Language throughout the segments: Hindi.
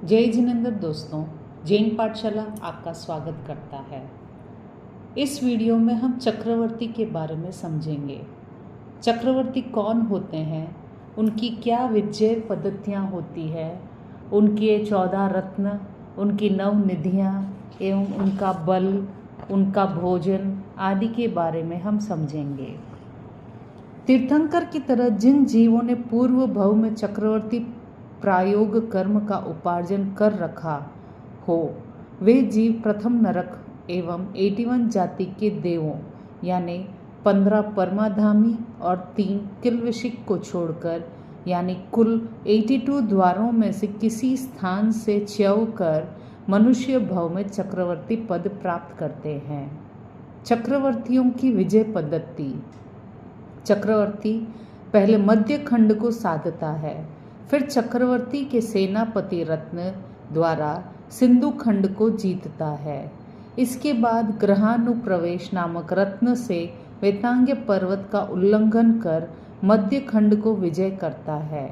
जय जिनेंद्र दोस्तों, जैन पाठशाला आपका स्वागत करता है। इस वीडियो में हम चक्रवर्ती के बारे में समझेंगे। चक्रवर्ती कौन होते हैं, उनकी क्या विजय पद्धतियाँ होती है, उनके 14 रत्न, उनकी 9 निधियाँ एवं उनका बल, उनका भोजन आदि के बारे में हम समझेंगे। तीर्थंकर की तरह जिन जीवों ने पूर्व भव में चक्रवर्ती प्रायोग कर्म का उपार्जन कर रखा हो, वे जीव प्रथम नरक एवं 81 जाति के देवों यानी 15 परमाधामी और 3 किल्विषिक को छोड़कर यानी कुल 82 द्वारों में से किसी स्थान से च्यव कर मनुष्य भव में चक्रवर्ती पद प्राप्त करते हैं। चक्रवर्तियों की विजय पद्धति। चक्रवर्ती पहले मध्य खंड को साधता है, फिर चक्रवर्ती के सेनापति रत्न द्वारा सिंधु खंड को जीतता है। इसके बाद ग्रहानुप्रवेश नामक रत्न से वेतांग्य पर्वत का उल्लंघन कर मध्य खंड को विजय करता है।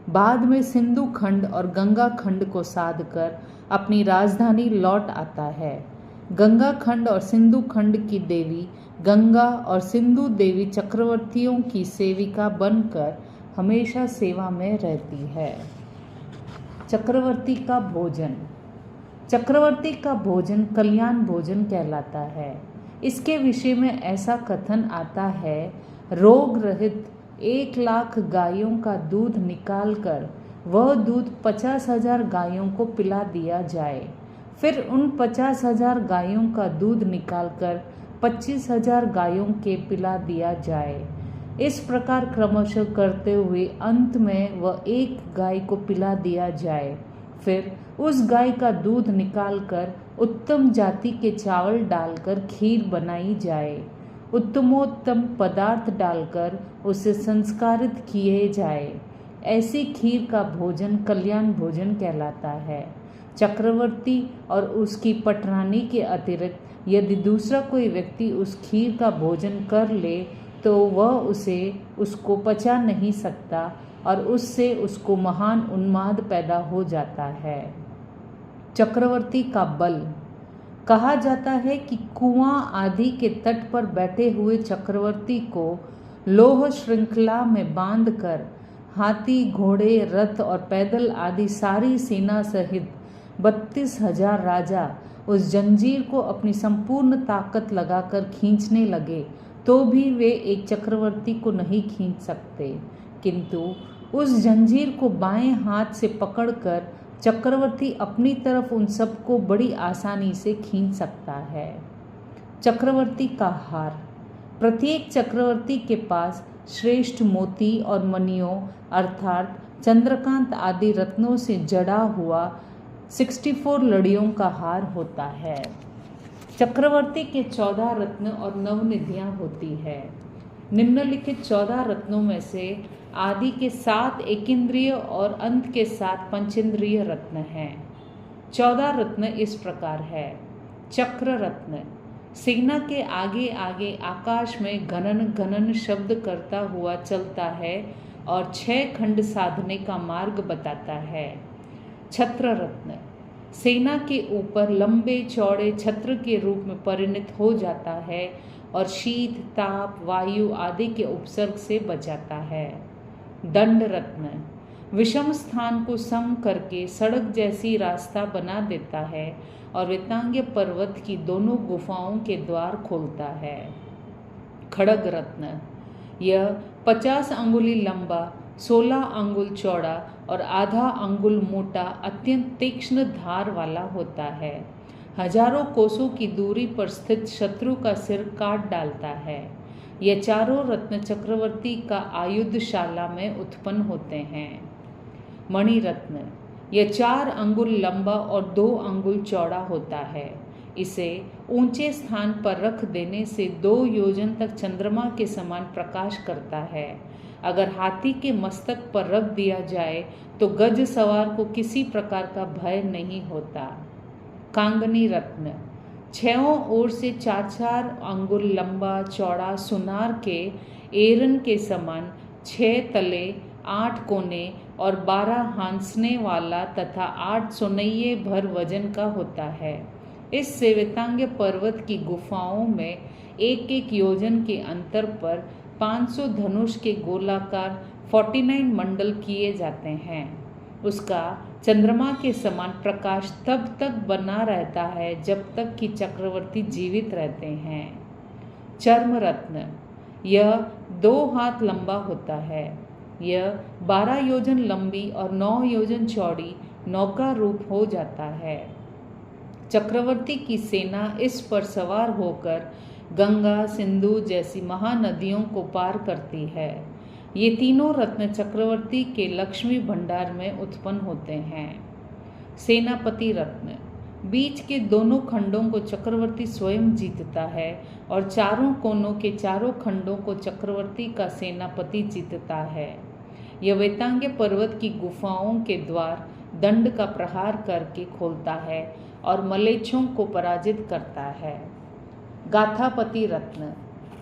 बाद में सिंधु खंड और गंगा खंड को साध कर अपनी राजधानी लौट आता है। गंगा खंड और सिंधु खंड की देवी गंगा और सिंधु देवी चक्रवर्तियों की सेविका बनकर हमेशा सेवा में रहती है। चक्रवर्ती का भोजन। चक्रवर्ती का भोजन कल्याण भोजन कहलाता है। इसके विषय में ऐसा कथन आता है, रोग रहित 1 लाख गायों का दूध निकालकर वह दूध 50,000 गायों को पिला दिया जाए, फिर उन 50,000 गायों का दूध निकालकर 25,000 गायों के पिला दिया जाए। इस प्रकार क्रमशः करते हुए अंत में वह 1 गाय को पिला दिया जाए, फिर उस गाय का दूध निकालकर उत्तम जाति के चावल डालकर खीर बनाई जाए, उत्तमोत्तम पदार्थ डालकर उसे संस्कारित किए जाए। ऐसी खीर का भोजन कल्याण भोजन कहलाता है। चक्रवर्ती और उसकी पटरानी के अतिरिक्त यदि दूसरा कोई व्यक्ति उस खीर का भोजन कर ले तो वह उसको पचा नहीं सकता और उससे उसको महान उन्माद पैदा हो जाता है। चक्रवर्ती का बल। कहा जाता है कि कुआं आदि के तट पर बैठे हुए चक्रवर्ती को लोह श्रृंखला में बांधकर हाथी, घोड़े, रथ और पैदल आदि सारी सेना सहित 32,000 राजा उस जंजीर को अपनी संपूर्ण ताकत लगाकर खींचने लगे तो भी वे एक चक्रवर्ती को नहीं खींच सकते, किंतु उस जंजीर को बाएं हाथ से पकड़कर चक्रवर्ती अपनी तरफ उन सबको बड़ी आसानी से खींच सकता है। चक्रवर्ती का हार। प्रत्येक चक्रवर्ती के पास श्रेष्ठ मोती और मणियों अर्थात चंद्रकांत आदि रत्नों से जड़ा हुआ 64 लड़ियों का हार होता है। चक्रवर्ती के 14 रत्न और 9 निधियां होती है। निम्नलिखित 14 रत्नों में से आदि के 7 एकेंद्रिय और अंत के 7 पंचेंद्रिय रत्न हैं। 14 रत्न इस प्रकार है। चक्र रत्न सेना के आगे आगे आकाश में घनन घनन शब्द करता हुआ चलता है और 6 खंड साधने का मार्ग बताता है। छत्र रत्न सेना के ऊपर लंबे चौड़े छत्र के रूप में परिणत हो जाता है और शीत, ताप, वायु आदि के उपसर्ग से बचाता है। दंड रत्न विषम स्थान को सम करके सड़क जैसी रास्ता बना देता है और वेतांग्य पर्वत की दोनों गुफाओं के द्वार खोलता है। खड्ग रत्न यह 50 अंगुली लंबा, 16 अंगुल चौड़ा और आधा अंगुल मोटा अत्यंत तीक्ष्ण धार वाला होता है। हजारों कोसों की दूरी पर स्थित शत्रु का सिर काट डालता है। ये चारों रत्न चक्रवर्ती का आयुधशाला में उत्पन्न होते हैं। मणि रत्न यह 4 अंगुल लंबा और 2 अंगुल चौड़ा होता है। इसे ऊंचे स्थान पर रख देने से 2 योजन तक चंद्रमा के समान प्रकाश करता है। अगर हाथी के मस्तक पर रख दिया जाए तो गज सवार को किसी प्रकार का भय नहीं होता। कांगनी रत्न 6 ओर से 4-4 अंगुल लंबा चौड़ा सुनार के एरन के समान 6 तले 8 कोने और 12 हाँसने वाला तथा 8 सोनइये भर वजन का होता है। इस श्वेतांग पर्वत की गुफाओं में एक एक योजन के अंतर पर 500 धनुष के गोलाकार 49 मंडल किए जाते हैं। उसका चंद्रमा के समान प्रकाश तब तक बना रहता है जब तक कि चक्रवर्ती जीवित रहते हैं। चर्म रत्न, यह 2 हाथ लंबा होता है। यह 12 योजन लंबी और 9 योजन चौड़ी नौका रूप हो जाता है। चक्रवर्ती की सेना इस पर सवार होकर गंगा, सिंधु जैसी महानदियों को पार करती है। ये तीनों रत्न चक्रवर्ती के लक्ष्मी भंडार में उत्पन्न होते हैं। सेनापति रत्न, बीच के दोनों खंडों को चक्रवर्ती स्वयं जीतता है और चारों कोनों के चारों खंडों को चक्रवर्ती का सेनापति जीतता है। यह वेतांग पर्वत की गुफाओं के द्वार दंड का प्रहार करके खोलता है और मलेच्छों को पराजित करता है। गाथापति रत्न,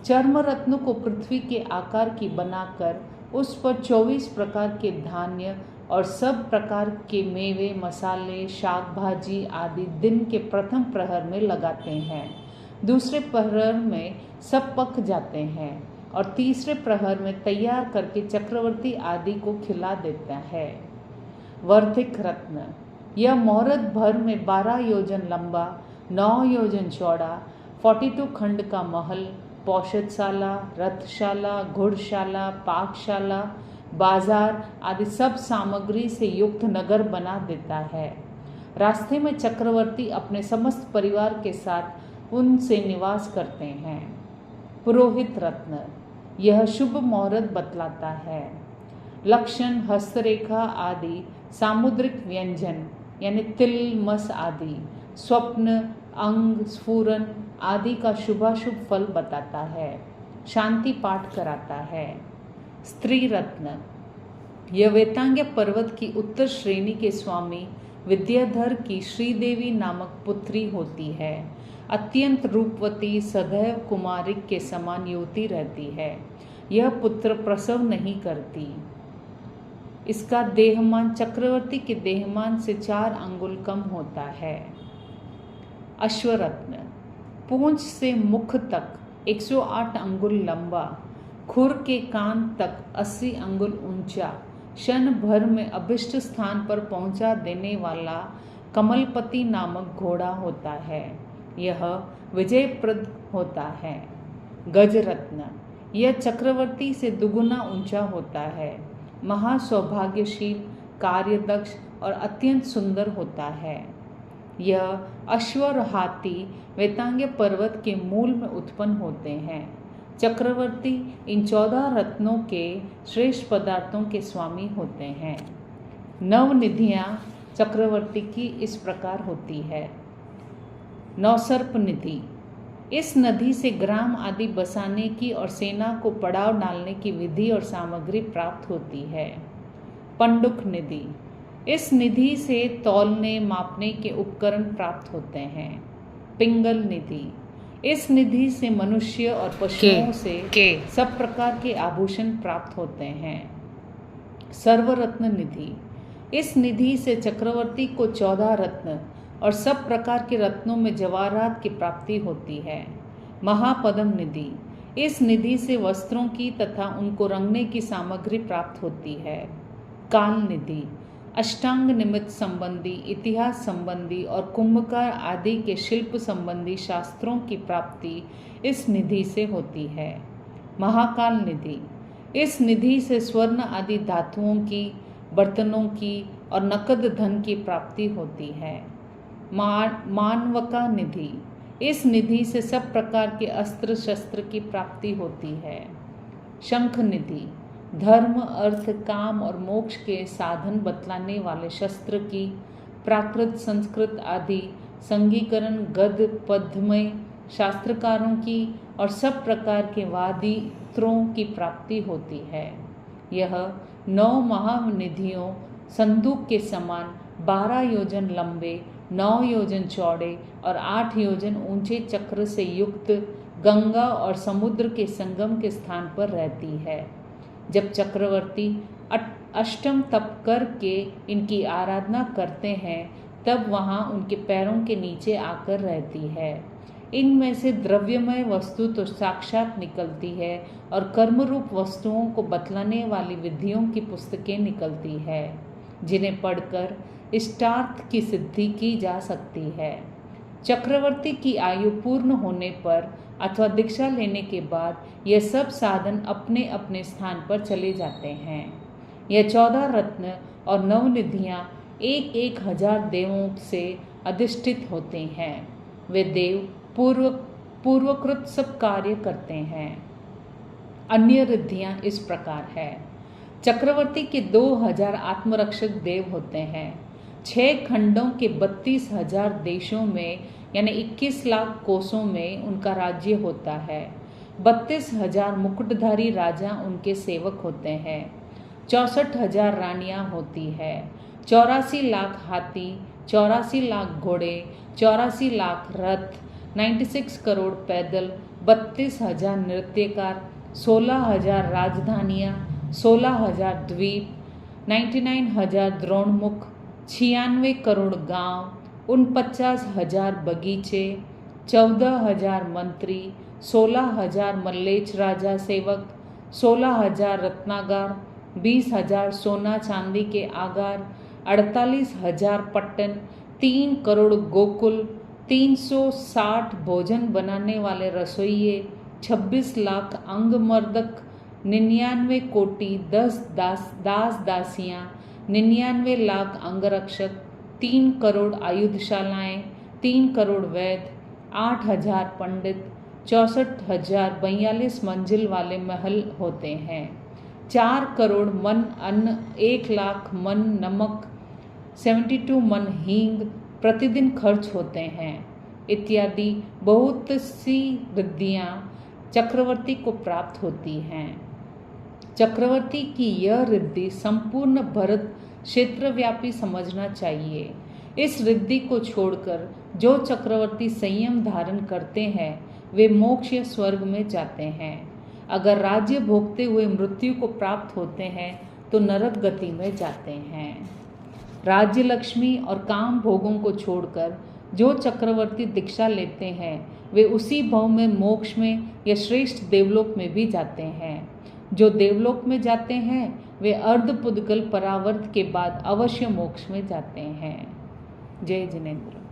चर्म रत्न को पृथ्वी के आकार की बनाकर उस पर 24 प्रकार के धान्य और सब प्रकार के मेवे, मसाले, शाक भाजी आदि दिन के प्रथम प्रहर में लगाते हैं। दूसरे प्रहर में सब पक जाते हैं और तीसरे प्रहर में तैयार करके चक्रवर्ती आदि को खिला देता है। वर्धिक रत्न, यह मुहूर्त भर में 12 योजन लंबा, 9 योजन चौड़ा, 42 खंड का महल, पौषधशाला, रथशाला, घुड़शाला, पाकशाला, बाजार आदि सब सामग्री से युक्त नगर बना देता है। रास्ते में चक्रवर्ती अपने समस्त परिवार के साथ उनसे निवास करते हैं। पुरोहित रत्न, यह शुभ मुहूर्त बतलाता है। लक्षण, हस्तरेखा आदि सामुद्रिक व्यंजन यानी तिल, मस आदि, स्वप्न, अंग, स्फुरन आदि का शुभाशुभ फल बताता है। शांति पाठ कराता है। स्त्री रत्न, यह वेतांग पर्वत की उत्तर श्रेणी के स्वामी विद्याधर की श्रीदेवी नामक पुत्री होती है। अत्यंत रूपवती, सदैव कुमारिक के समान युवती रहती है। यह पुत्र प्रसव नहीं करती। इसका देहमान चक्रवर्ती के देहमान से 4 अंगुल कम होता है। अश्वरत्न, पूंछ से मुख तक 108 अंगुल लंबा, खुर के कान तक 80 अंगुल ऊंचा, क्षण भर में अभिष्ट स्थान पर पहुंचा देने वाला कमलपति नामक घोड़ा होता है। यह विजयप्रद होता है। गजरत्न, यह चक्रवर्ती से दुगुना ऊंचा होता है। महासौभाग्यशील, कार्यदक्ष और अत्यंत सुंदर होता है। यह अश्व और हाथी वेतांग पर्वत के मूल में उत्पन्न होते हैं। चक्रवर्ती इन 14 रत्नों के श्रेष्ठ पदार्थों के स्वामी होते हैं। नवनिधियाँ चक्रवर्ती की इस प्रकार होती है। नौसर्प निधि, इस नदी से ग्राम आदि बसाने की और सेना को पड़ाव डालने की विधि और सामग्री प्राप्त होती है। पंडुक निधि, इस निधि से तौलने मापने के उपकरण प्राप्त होते हैं। पिंगल निधि, इस निधि से मनुष्य और पशुओं से सब प्रकार के आभूषण प्राप्त होते हैं। सर्वरत्न निधि, इस निधि से चक्रवर्ती को 14 रत्न और सब प्रकार के रत्नों में जवाहरात की प्राप्ति होती है। महापद्म निधि, इस निधि से वस्त्रों की तथा उनको रंगने की सामग्री प्राप्त होती है। काल निधि, अष्टांग निमित्त संबंधी, इतिहास संबंधी और कुंभकार आदि के शिल्प संबंधी शास्त्रों की प्राप्ति इस निधि से होती है। महाकाल निधि, इस निधि से स्वर्ण आदि धातुओं की, बर्तनों की और नकद धन की प्राप्ति होती है। मानवका निधि, इस निधि से सब प्रकार के अस्त्र शस्त्र की प्राप्ति होती है। शंख निधि, धर्म, अर्थ, काम और मोक्ष के साधन बतलाने वाले शस्त्र की, प्राकृत, संस्कृत आदि संगीकरण, गद्य पद्यमय शास्त्रकारों की और सब प्रकार के वादित्रों की प्राप्ति होती है। यह 9 महानिधियों संदूक के समान 12 योजन लंबे, 9 योजन चौड़े और 8 योजन ऊंचे चक्र से युक्त गंगा और समुद्र के संगम के स्थान पर रहती है। जब चक्रवर्ती अष्टम तप करके इनकी आराधना करते हैं तब वहाँ उनके पैरों के नीचे आकर रहती है। इनमें से द्रव्यमय वस्तु तो साक्षात निकलती है और कर्मरूप वस्तुओं को बतलाने वाली विधियों की पुस्तकें निकलती है, जिन्हें पढ़कर इष्टार्थ की सिद्धि की जा सकती है। चक्रवर्ती की आयु पूर्ण होने पर अथवा दीक्षा लेने के बाद यह सब साधन अपने अपने स्थान पर चले जाते हैं। यह 14 रत्न और 9 निधियाँ 1,000 देवों से अधिष्ठित होते हैं। वे देव पूर्वकृत सब कार्य करते हैं। अन्य रिद्धियाँ इस प्रकार है। चक्रवर्ती के 2000 आत्मरक्षक देव होते हैं। 6 खंडों के 32,000 देशों में यानी 21 लाख कोसों में उनका राज्य होता है। 32,000 मुकुटधारी राजा उनके सेवक होते हैं। 64,000 रानियां होती है। 84 लाख हाथी, 84 लाख घोड़े, 84 लाख रथ, 96 करोड़ पैदल, 32,000 नृत्यकार, 16,000 राजधानियाँ, 16,000 द्वीप, 99,000 द्रोणमुख, 96 करोड़ गांव, 49,000 बगीचे, 14,000 मंत्री, 16,000 मल्लेच राजा सेवक, 16,000 रत्नागार, 20,000 सोना चांदी के आगार, 48,000 पट्टन, 3 करोड़ गोकुल, 360 भोजन बनाने वाले रसोइये, 26 लाख अंगमर्दक, 99 कोटि 10 दास दासियाँ, 99 लाख अंगरक्षक, 3 करोड़ आयुधशालाएँ, 3 करोड़ वैद्य, 8,000 पंडित, 64,000 42 मंजिल वाले महल होते हैं। 4 करोड़ मन अन्न, 1 लाख मन नमक, 72 मन हींग प्रतिदिन खर्च होते हैं इत्यादि बहुत सी रिद्धियाँ चक्रवर्ती को प्राप्त होती हैं। चक्रवर्ती की यह रिद्धि संपूर्ण भरत क्षेत्रव्यापी समझना चाहिए। इस रिद्धि को छोड़कर जो चक्रवर्ती संयम धारण करते हैं वे मोक्ष या स्वर्ग में जाते हैं। अगर राज्य भोगते हुए मृत्यु को प्राप्त होते हैं तो नरक गति में जाते हैं। राज्य लक्ष्मी और काम भोगों को छोड़कर जो चक्रवर्ती दीक्षा लेते हैं वे उसी भव में मोक्ष में या श्रेष्ठ देवलोक में भी जाते हैं। जो देवलोक में जाते हैं वे अर्धपुद्गल परावर्त के बाद अवश्य मोक्ष में जाते हैं। जय जिनेंद्र।